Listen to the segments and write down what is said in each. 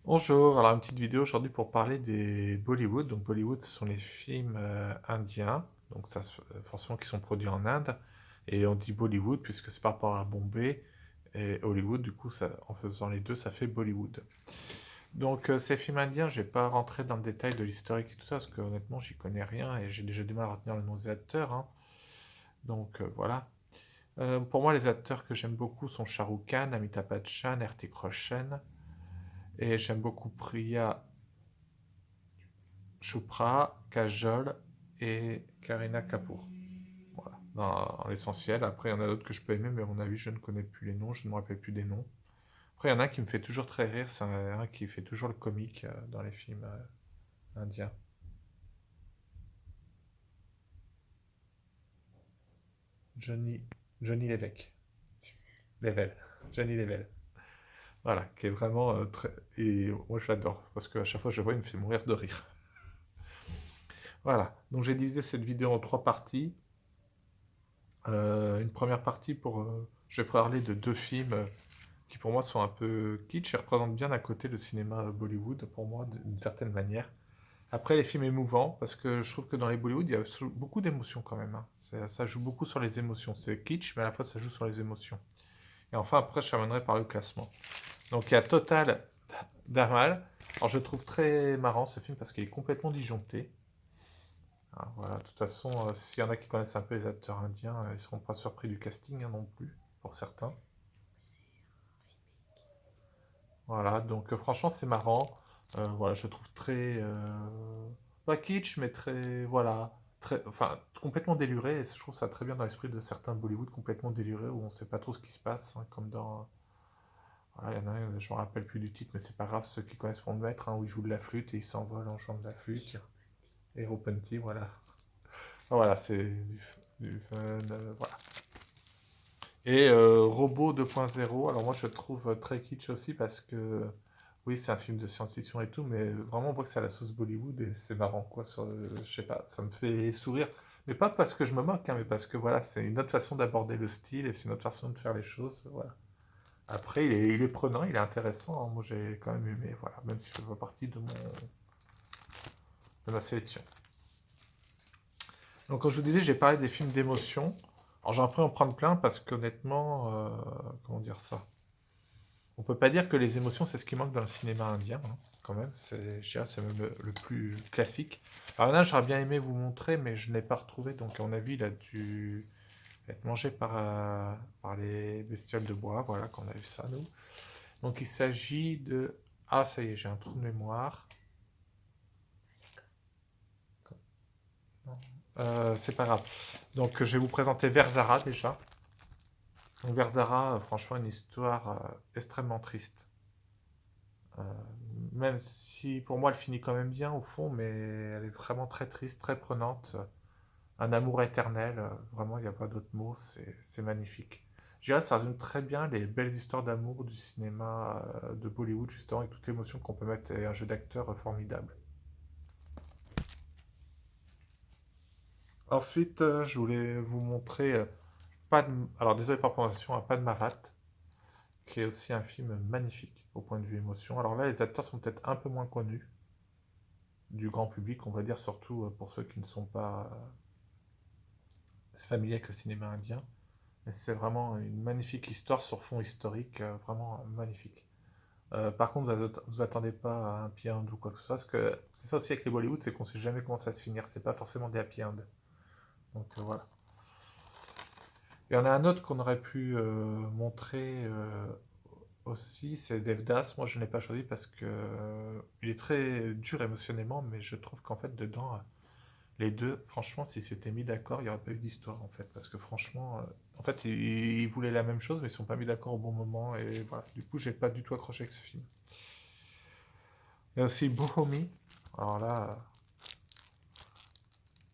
Bonjour, alors une petite vidéo aujourd'hui pour parler des Bollywood. Donc Bollywood, ce sont les films indiens, donc forcément qui sont produits en Inde. Et on dit Bollywood puisque c'est par rapport à Bombay et Hollywood, du coup en faisant les deux, ça fait Bollywood. Donc ces films indiens, je vais pas rentrer dans le détail de l'historique et tout ça, parce que honnêtement, j'y connais rien et j'ai déjà du mal à retenir le nom des acteurs, hein. Donc voilà. Pour moi, les acteurs que j'aime beaucoup sont Shah Rukh Khan, Amitabh Bachchan, Hrithik Roshan. Et j'aime beaucoup Priya Chopra, Kajol et Karina Kapoor. Voilà, dans l'essentiel. Après, il y en a d'autres que je peux aimer, mais à mon avis, je ne connais plus les noms, je ne me rappelle plus des noms. Après, il y en a un qui me fait toujours très rire, c'est un qui fait toujours le comique dans les films indiens. Johnny, Johnny Lévesque. Level. Johnny Level. Voilà, qui est vraiment très... Et moi, je l'adore, parce qu'à chaque fois que je le vois, il me fait mourir de rire. Voilà, donc j'ai divisé cette vidéo en trois parties. Une première partie pour... je vais parler de deux films qui pour moi sont un peu kitsch et représentent bien d'un côté le cinéma Bollywood, pour moi, d'une certaine manière. Après, les films émouvants, parce que je trouve que dans les Bollywood, il y a beaucoup d'émotions quand même, hein. Ça joue beaucoup sur les émotions. C'est kitsch, mais à la fois, ça joue sur les émotions. Et enfin, après, je terminerai par le classement. Donc, il y a Total Dhamal. Alors, je trouve très marrant ce film parce qu'il est complètement disjoncté. Alors, voilà, de toute façon, s'il y en a qui connaissent un peu les acteurs indiens, ils ne seront pas surpris du casting, hein, non plus, pour certains. Voilà, donc franchement c'est marrant. Voilà, je trouve très pas kitsch, mais très voilà, très enfin complètement déluré. Et je trouve ça très bien dans l'esprit de certains Bollywood complètement délurés où on sait pas trop ce qui se passe, hein, comme dans voilà, il y en a un, je me rappelle plus du titre, mais c'est pas grave, ceux qui connaissent vont le mettre, hein, où il joue de la flûte et il s'envole en jouant de la flûte. Et Ropenti, voilà. Voilà, c'est du fun, voilà. Et Robot 2.0, alors moi je le trouve très kitsch aussi parce que oui, c'est un film de science-fiction et tout, mais vraiment on voit que c'est à la sauce Bollywood et c'est marrant quoi. Je sais pas, ça me fait sourire. Mais pas parce que je me moque, hein, mais parce que voilà, c'est une autre façon d'aborder le style et c'est une autre façon de faire les choses. Voilà. Après, il est prenant, il est intéressant, hein. Moi j'ai quand même aimé, voilà, même si ça fait pas partie de ma sélection. Donc comme je vous disais, j'ai parlé des films d'émotion. Alors j'aurais pu en prendre plein parce qu'honnêtement, comment dire ça? On peut pas dire que les émotions, c'est ce qui manque dans le cinéma indien, hein, quand même. Je dirais, c'est même le plus classique. Alors là, j'aurais bien aimé vous montrer, mais je n'ai pas retrouvé. Donc, à mon avis, il a dû être mangé par les bestioles de bois. Voilà, qu'on a vu ça, nous. Donc, il s'agit de... Ah, ça y est, j'ai un trou de mémoire. C'est pas grave. Donc, je vais vous présenter Verzara, déjà. Donc, Verzara, franchement, une histoire extrêmement triste. Euh, Même si pour moi elle finit quand même bien au fond, mais elle est vraiment très triste, très prenante. Un amour éternel, vraiment il n'y a pas d'autre mot, c'est magnifique. Je dirais que ça résume très bien les belles histoires d'amour du cinéma de Bollywood, justement, avec toute l'émotion qu'on peut mettre et un jeu d'acteur formidable. Ensuite, je voulais vous montrer alors désolé pour la prononciation, Padmavat, qui est aussi un film magnifique au point de vue émotion. Alors là, les acteurs sont peut-être un peu moins connus du grand public, on va dire, surtout pour ceux qui ne sont pas familiers avec le cinéma indien. Mais c'est vraiment une magnifique histoire sur fond historique, vraiment magnifique. Par contre, vous attendez pas à un happy end ou quoi que ce soit, parce que c'est ça aussi avec les Bollywood, c'est qu'on sait jamais comment ça va se finir. C'est pas forcément des happy end. Donc voilà. Il y en a un autre qu'on aurait pu montrer aussi, c'est Devdas. Moi, je ne l'ai pas choisi parce que il est très dur émotionnellement, mais je trouve qu'en fait, dedans, les deux, franchement, s'ils s'étaient mis d'accord, il n'y aurait pas eu d'histoire, en fait. Parce que franchement, en fait, ils voulaient la même chose, mais ils ne sont pas mis d'accord au bon moment. Et voilà, du coup, j'ai pas du tout accroché avec ce film. Il y a aussi Bohomi. Alors là,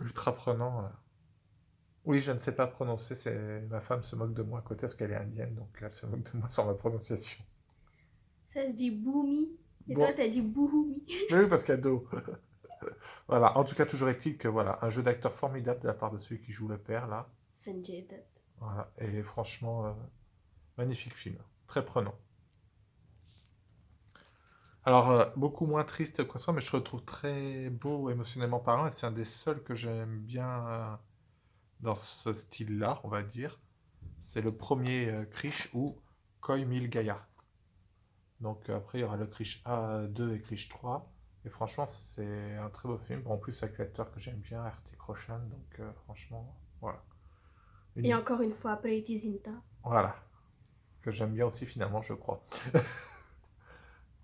ultra prenant. Oui, je ne sais pas prononcer. Ma femme se moque de moi à côté parce qu'elle est indienne, donc elle se moque de moi sur ma prononciation. Ça se dit Boomy. Et toi, Bon, t'as dit Boomy. mais oui, parce qu'elle do. Voilà, en tout cas, toujours est-il que voilà, un jeu d'acteur formidable de la part de celui qui joue le père, là. Sanjay Dutt. Voilà, et franchement, magnifique film. Très prenant. Alors, beaucoup moins triste que ça, mais je le trouve très beau émotionnellement parlant, et c'est un des seuls que j'aime bien dans ce style-là, on va dire. C'est le premier Krish ou Koi Mil Gaia. Donc après, il y aura le Krish A2 et Krish 3. Et franchement, c'est un très beau film. En plus, avec l'acteur que j'aime bien, Hertik Roshan. Donc franchement, voilà. Et Une- encore une fois, Pretty Zinta. Voilà. Que j'aime bien aussi finalement, je crois.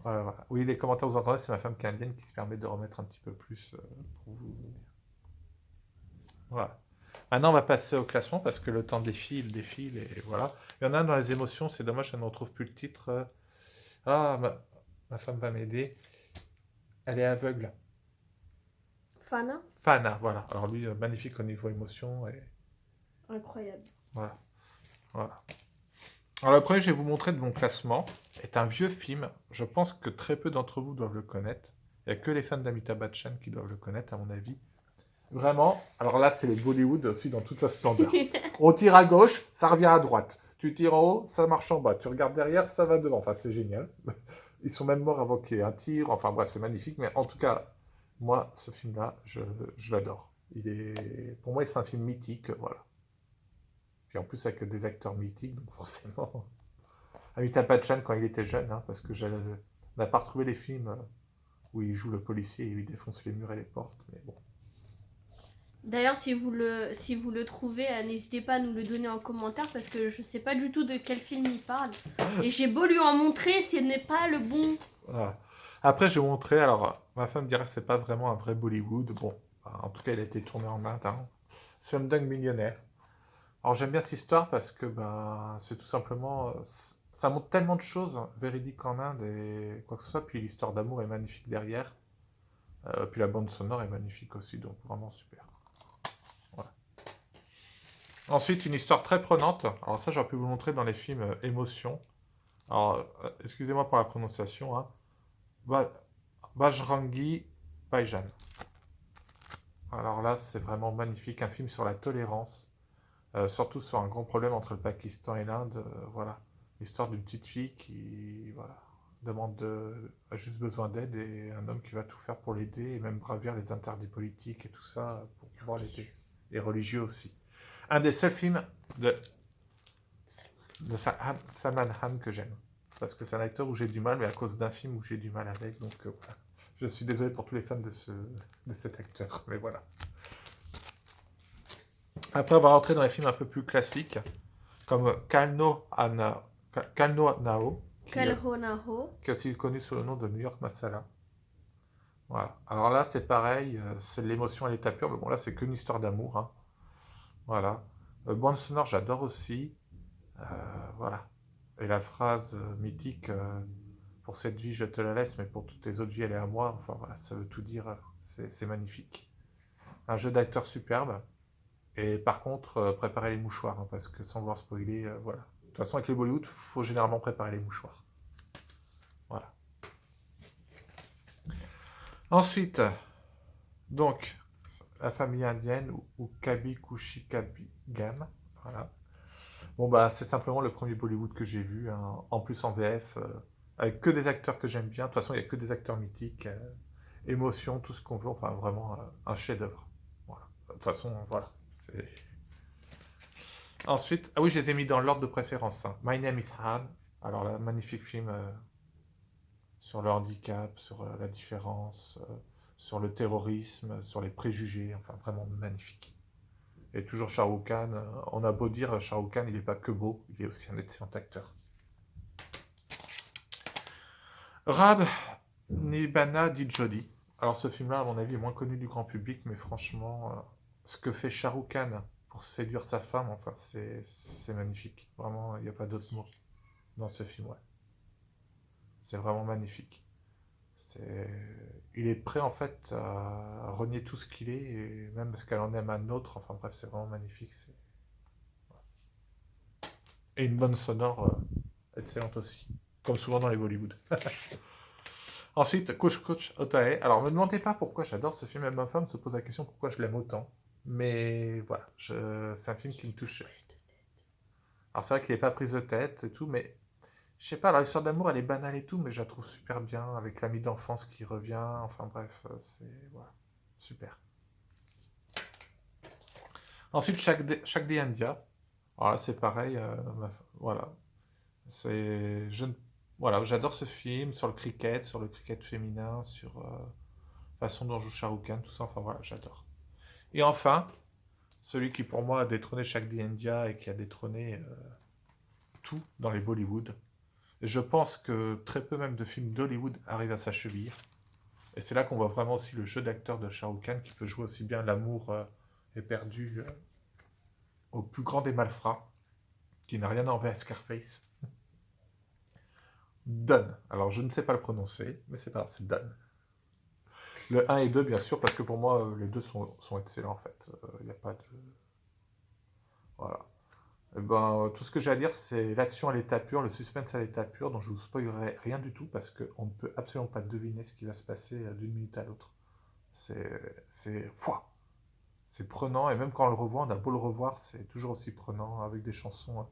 Voilà, voilà. Oui, les commentaires, vous entendez, c'est ma femme qui est indienne qui se permet de remettre un petit peu plus pour vous. Voilà. Maintenant, on va passer au classement parce que le temps défile, et voilà. Il y en a un dans les émotions, c'est dommage, je ne retrouve plus le titre. Ah, ma femme va m'aider. Elle est aveugle. Fana, Fana, voilà. Alors lui, magnifique au niveau émotion, et incroyable. voilà. Voilà. Alors le premier, je vais vous montrer de mon classement, est un vieux film. Je pense que très peu d'entre vous doivent le connaître. Il n'y a que les fans d'Amitabh Bachchan qui doivent le connaître, à mon avis. Vraiment, alors là, c'est le Bollywood aussi dans toute sa splendeur. On tire à gauche, ça revient à droite. Tu tires en haut, ça marche en bas. Tu regardes derrière, ça va devant. Enfin, c'est génial. Ils sont même morts avant qu'il y ait un tir. Enfin, bref, c'est magnifique. Mais en tout cas, moi, ce film-là, je l'adore. Pour moi, c'est un film mythique. Voilà. Puis en plus, avec des acteurs mythiques, donc forcément. Amitabh Bachchan, quand il était jeune, hein, parce que on n'a pas retrouvé les films où il joue le policier et il défonce les murs et les portes. Mais bon. D'ailleurs, si vous le trouvez, n'hésitez pas à nous le donner en commentaire parce que je sais pas du tout de quel film il parle. Et j'ai beau lui en montrer, ce n'est pas le bon. Voilà. Après, je vais vous montrer. Alors, ma femme dirait que c'est pas vraiment un vrai Bollywood. Bon, en tout cas, il a été tourné en Inde. Hein. Slumdog Millionnaire. Alors, j'aime bien cette histoire parce que ben, c'est tout simplement. Ça montre tellement de choses véridiques en Inde et quoi que ce soit. Puis l'histoire d'amour est magnifique derrière. Puis la bande sonore est magnifique aussi. Donc, vraiment super. Voilà. Ensuite, une histoire très prenante. Alors, ça, j'aurais pu vous le montrer dans les films Émotion. Alors, excusez-moi pour la prononciation. Hein. Ba- Bajrangi Bhaijaan. Alors là, c'est vraiment magnifique, un film sur la tolérance, surtout sur un grand problème entre le Pakistan et l'Inde. Voilà, l'histoire d'une petite fille qui voilà, a juste besoin d'aide et un homme qui va tout faire pour l'aider et même gravir les interdits politiques et tout ça pour pouvoir l'aider. Et religieux aussi. Un des seuls films de, Salman Khan que j'aime. Parce que c'est un acteur où j'ai du mal, mais à cause d'un film où j'ai du mal avec. Donc voilà. Je suis désolé pour tous les fans de cet acteur. Mais voilà. Après, on va rentrer dans les films un peu plus classiques, comme Kalno Nao, Kalhonaho. qui est aussi connu sous le nom de New York Masala. Voilà. Alors là, c'est pareil, c'est l'émotion à l'état pur, mais bon, là, c'est qu'une histoire d'amour. Hein. Voilà. Bande sonore, j'adore aussi. Euh, voilà. Et la phrase mythique pour cette vie, je te la laisse, mais pour toutes les autres vies, elle est à moi. Enfin, voilà, ça veut tout dire. C'est magnifique. Un jeu d'acteur superbe. Et par contre, préparez les mouchoirs, hein, parce que sans vouloir spoiler, voilà. De toute façon, avec les Bollywood, il faut généralement préparer les mouchoirs. Voilà. Ensuite, donc, la famille indienne ou Kabi Kushi Kabi Gam. Voilà. Bon, bah, c'est simplement le premier Bollywood que j'ai vu, hein, en plus en VF, avec que des acteurs que j'aime bien. De toute façon, il n'y a que des acteurs mythiques, émotion, tout ce qu'on veut. Enfin, vraiment un chef-d'œuvre. Voilà. De toute façon, voilà. Ensuite, ah oui, je les ai mis dans l'ordre de préférence. Hein. My Name is Han. Alors là, magnifique film sur le handicap, sur la différence, sur le terrorisme, sur les préjugés. Enfin, vraiment magnifique. Et toujours Shah Rukh Khan. On a beau dire, Shah Rukh Khan, il n'est pas que beau, il est aussi un excellent acteur. Rab Nibana dit Jodi. Alors ce film-là, à mon avis, est moins connu du grand public, mais franchement, ce que fait Shah Rukh Khan pour séduire sa femme, enfin, c'est magnifique. Vraiment, il n'y a pas d'autre mot dans ce film, ouais. C'est vraiment magnifique. C'est... Il est prêt en fait à renier tout ce qu'il est, et même parce qu'elle en aime un autre. Enfin bref, c'est vraiment magnifique. Et une bonne sonore excellente aussi. Comme souvent dans les Bollywood. Ensuite, Coach Coach Otae. Alors, ne me demandez pas pourquoi j'adore ce film. Même ma femme se pose la question pourquoi je l'aime autant. Mais voilà, c'est un film qui me touche. Alors, c'est vrai qu'il n'est pas prise de tête et tout, mais Je sais pas, alors l'histoire d'amour, elle est banale et tout, mais je la trouve super bien, avec l'ami d'enfance qui revient, enfin bref, c'est... Voilà, super. Ensuite, chaque des India. Alors là, c'est pareil, voilà. C'est... Voilà, j'adore ce film, sur le cricket féminin, sur la façon dont joue Shah Rukh Khan, tout ça, enfin voilà, j'adore. Et enfin, celui qui pour moi a détrôné chaque des India et qui a détrôné tout dans les Bollywood. Je pense que très peu même de films d'Hollywood arrivent à sa cheville. Et c'est là qu'on voit vraiment aussi le jeu d'acteur de Shah Rukh Khan qui peut jouer aussi bien l'amour éperdu au plus grand des malfrats, qui n'a rien à enlever à Scarface. Don. Alors je ne sais pas le prononcer, mais c'est pas grave, c'est Don. Le un et 2 bien sûr, parce que pour moi les deux sont excellents en fait. Il n'y a pas de... Voilà. Eh ben, tout ce que j'ai à dire, c'est l'action à l'état pur, le suspense à l'état pur, dont je vous spoilerai rien du tout parce qu'on ne peut absolument pas deviner ce qui va se passer d'une minute à l'autre. C'est, pouah, c'est prenant et même quand on le revoit, on a beau le revoir, c'est toujours aussi prenant avec des chansons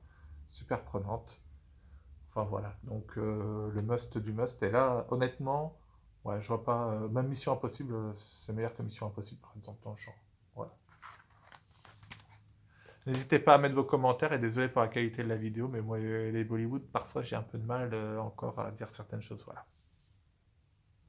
super prenantes. Enfin voilà, donc le must du must. Et là, honnêtement, ouais, je vois pas. Même Mission Impossible, c'est meilleur que Mission Impossible par exemple dans le genre. Voilà. N'hésitez pas à mettre vos commentaires et désolé pour la qualité de la vidéo, mais moi, les Bollywood, parfois j'ai un peu de mal encore à dire certaines choses. Voilà.